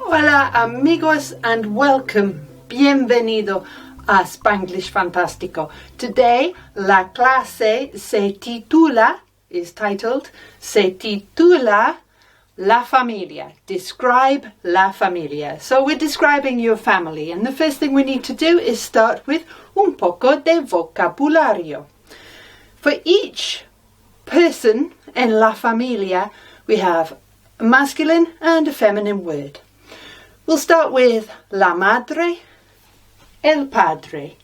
Hola amigos and welcome. Bienvenido a Spanglish Fantástico. Today la clase is titled La Familia. Describe la familia. So we're describing your family, and the first thing we need to do is start with un poco de vocabulario. For each person in la familia we have a masculine and a feminine word. We'll start with la madre, el padre.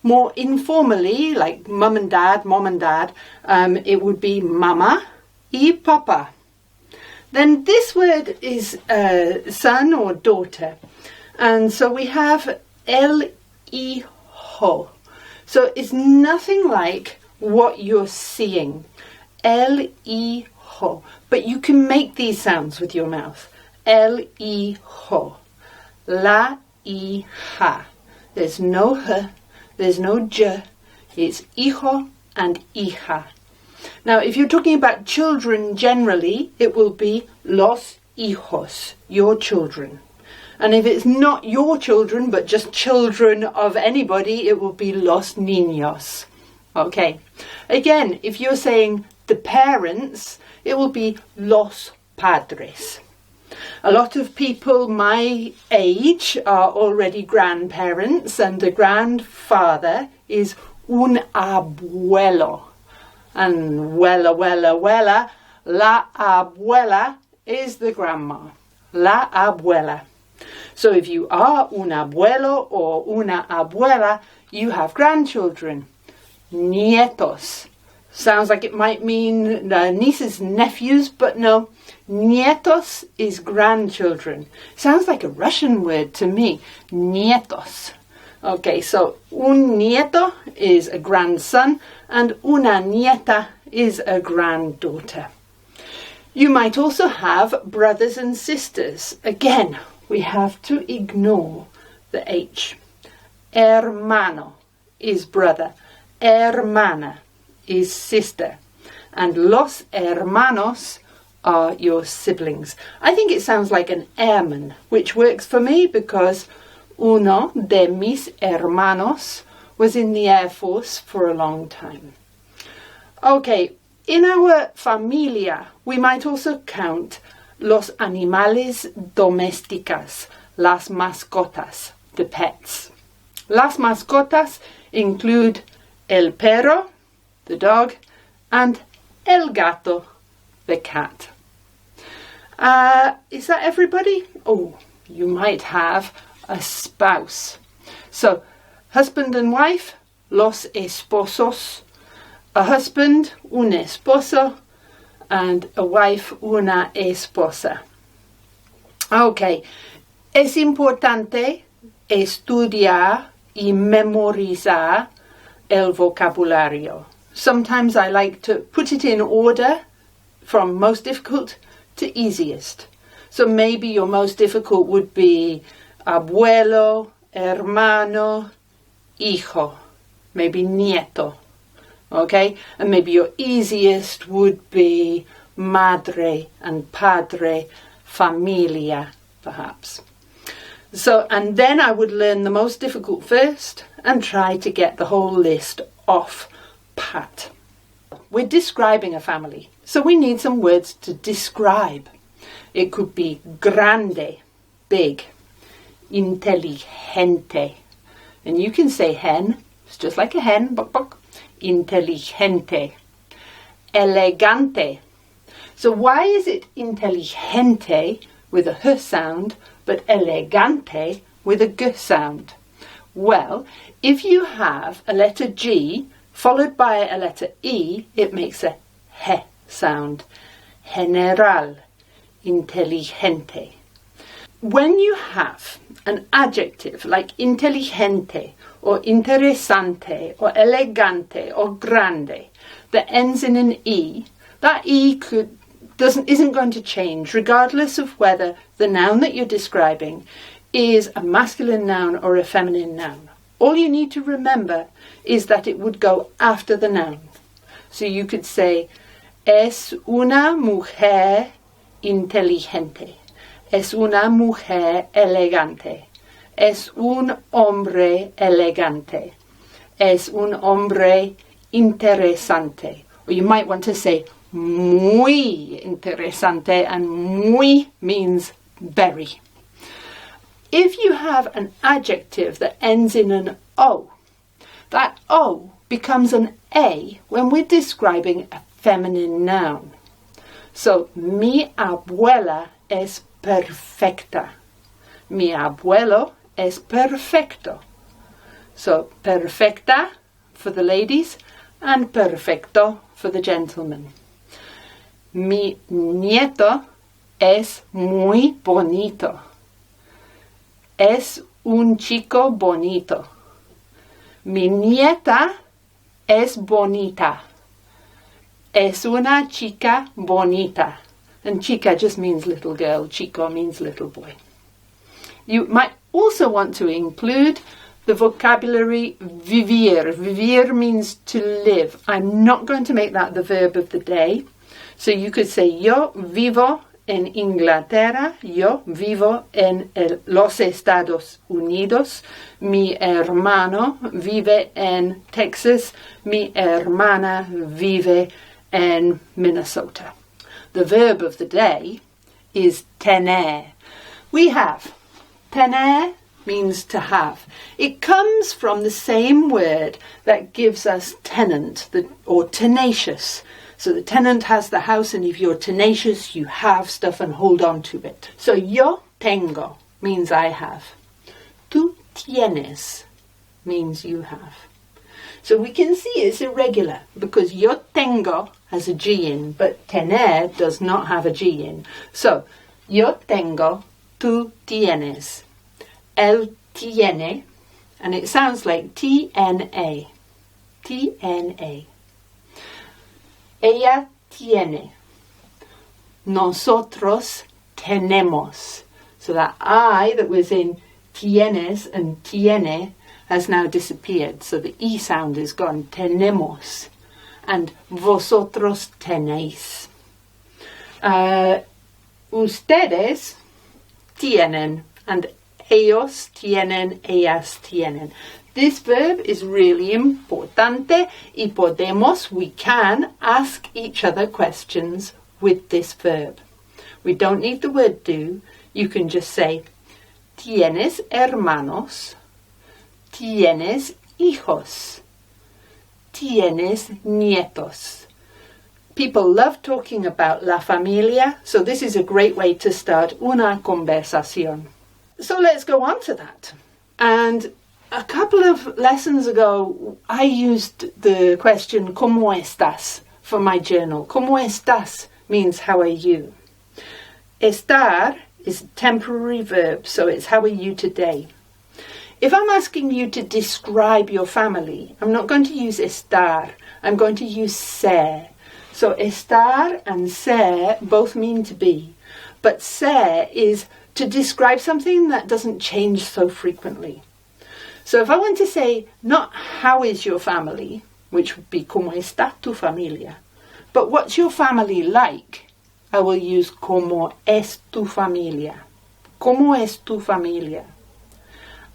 More informally, like mom and dad, it would be mama y papa. Then this word is son or daughter. And so we have el hijo. So it's nothing like what you're seeing. El hijo. But you can make these sounds with your mouth. El hijo. La hija. There's no h, there's no j. It's hijo and hija. Now, if you're talking about children generally, it will be los hijos, your children. And if it's not your children, but just children of anybody, it will be los niños. Okay. Again, if you're saying the parents, it will be los padres. A lot of people my age are already grandparents, and a grandfather is un abuelo. And abuela, la abuela is the grandma. La abuela. So if you are un abuelo or una abuela, you have grandchildren. Nietos. Sounds like it might mean nieces, nephews, but no. Nietos is grandchildren. Sounds like a Russian word to me. Nietos. Okay, so un nieto is a grandson and una nieta is a granddaughter. You might also have brothers and sisters. Again, we have to ignore the H. Hermano is brother. Hermana is sister. And los hermanos are your siblings. I think it sounds like an airman, which works for me because uno de mis hermanos was in the Air Force for a long time. Okay, in our familia, we might also count los animales domésticas, las mascotas, the pets. Las mascotas include el perro, the dog, and el gato, the cat. Is that everybody? Oh, you might have a spouse. So, husband and wife, los esposos. A husband, un esposo. And a wife, una esposa. Okay. Es importante estudiar y memorizar el vocabulario. Sometimes I like to put it in order from most difficult to easiest. So maybe your most difficult would be abuelo, hermano, hijo, maybe nieto, okay? And maybe your easiest would be madre and padre, familia, perhaps. So, and then I would learn the most difficult first and try to get the whole list off pat. We're describing a family, so we need some words to describe. It could be grande, big, inteligente. And you can say hen, it's just like a hen, bok bok. Inteligente. Elegante. So why is it inteligente with a h sound, but elegante with a g sound? Well, if you have a letter G followed by a letter E, it makes a he sound. General, inteligente. When you have an adjective like inteligente or interesante or elegante or grande that ends in an E, that E isn't going to change regardless of whether the noun that you're describing is a masculine noun or a feminine noun. All you need to remember is that it would go after the noun. So you could say, es una mujer inteligente. Es una mujer elegante. Es un hombre elegante. Es un hombre interesante. Or you might want to say muy interesante, and muy means very. If you have an adjective that ends in an O, that O becomes an A when we're describing a feminine noun. So, mi abuela es perfecta. Mi abuelo es perfecto. So, perfecta for the ladies and perfecto for the gentlemen. Mi nieto es muy bonito. Es un chico bonito. Mi nieta es bonita. Es una chica bonita. And chica just means little girl. Chico means little boy. You might also want to include the vocabulary vivir. Vivir means to live. I'm not going to make that the verb of the day. So you could say, yo vivo en Inglaterra, yo vivo en los Estados Unidos, mi hermano vive en Texas, mi hermana vive en Minnesota. The verb of the day is tener. We have. Tener means to have. It comes from the same word that gives us tenant or tenacious. So the tenant has the house, and if you're tenacious, you have stuff and hold on to it. So yo tengo means I have. Tú tienes means you have. So we can see it's irregular because yo tengo has a G in, but tener does not have a G in. So yo tengo, tú tienes. Él tiene, and it sounds like T-N-A. T-N-A. Ella tiene. Nosotros tenemos. So that I that was in tienes and tiene has now disappeared. So the E sound is gone. Tenemos. And vosotros tenéis. Ustedes tienen. And ellos tienen, ellas tienen. This verb is really importante y podemos, we can, ask each other questions with this verb. We don't need the word do. You can just say, ¿tienes hermanos? ¿Tienes hijos? ¿Tienes nietos? People love talking about la familia, so this is a great way to start una conversación. So let's go on to that. And a couple of lessons ago, I used the question, ¿Cómo estás? For my journal. ¿Cómo estás? Means, how are you? Estar is a temporary verb, so it's how are you today? If I'm asking you to describe your family, I'm not going to use estar, I'm going to use ser. So estar and ser both mean to be, but ser is to describe something that doesn't change so frequently. So if I want to say, not how is your family, which would be ¿Cómo está tu familia? But what's your family like? I will use ¿Cómo es tu familia? ¿Cómo es tu familia?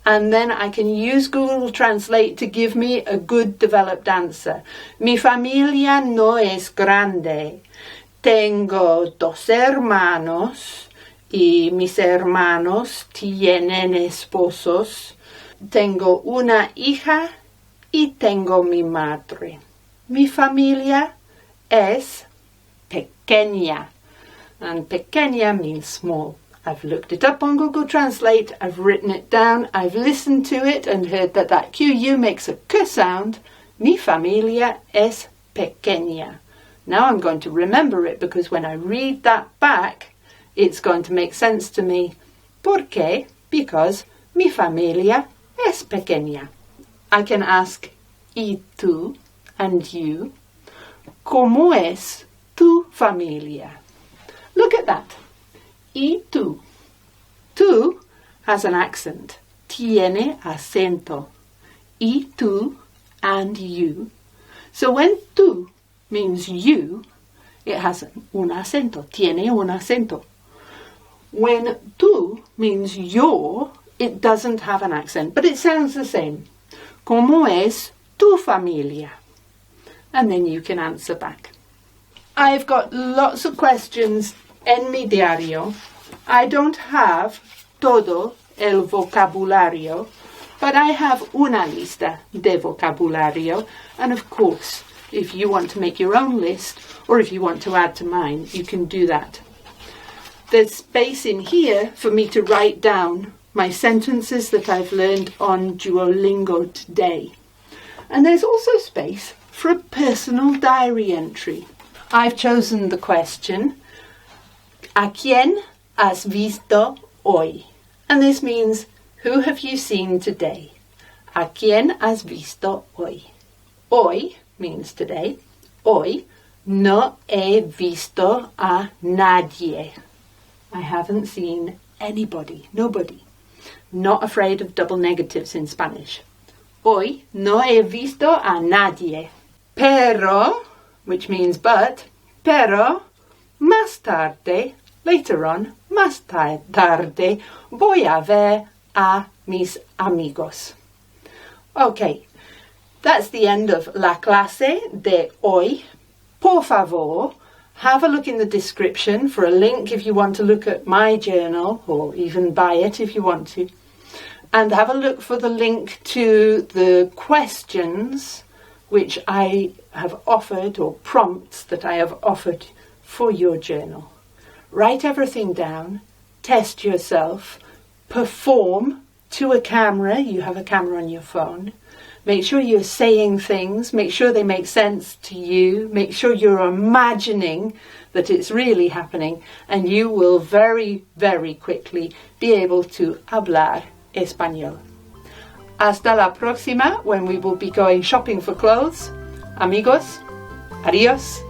And then I can use Google Translate to give me a good developed answer. Mi familia no es grande. Tengo 2 hermanos y mis hermanos tienen esposos. Tengo una hija y tengo mi madre. Mi familia es pequeña. And pequeña means small. I've looked it up on Google Translate, I've written it down, I've listened to it and heard that that QU makes a K sound. Mi familia es pequeña. Now I'm going to remember it because when I read that back, it's going to make sense to me. ¿Por qué? Because mi familia es pequeña. I can ask, ¿y tú? And you? ¿Cómo es tu familia? Look at that. ¿Y tú? Tú has an accent. Tiene acento. ¿Y tú? And you. So when tú means you, it has un acento. Tiene un acento. When tú means your, it doesn't have an accent, but it sounds the same. ¿Cómo es tu familia? And then you can answer back. I've got lots of questions en mi diario. I don't have todo el vocabulario, but I have una lista de vocabulario. And of course, if you want to make your own list, or if you want to add to mine, you can do that. There's space in here for me to write down my sentences that I've learned on Duolingo today. And there's also space for a personal diary entry. I've chosen the question, ¿A quién has visto hoy? And this means, who have you seen today? ¿A quién has visto hoy? Hoy means today. Hoy no he visto a nadie. I haven't seen anybody, nobody. Not afraid of double negatives in Spanish. Hoy no he visto a nadie. Pero, which means but, pero, más tarde, later on, más tarde, voy a ver a mis amigos. Okay, that's the end of la clase de hoy. Por favor, have a look in the description for a link if you want to look at my journal, or even buy it if you want to. And have a look for the link to the questions which I have offered, or prompts that I have offered for your journal. Write everything down, test yourself, perform to a camera. You have a camera on your phone. Make sure you're saying things, make sure they make sense to you, make sure you're imagining that it's really happening, and you will very, very quickly be able to hablar español. Hasta la próxima, when we will be going shopping for clothes. Amigos, adiós.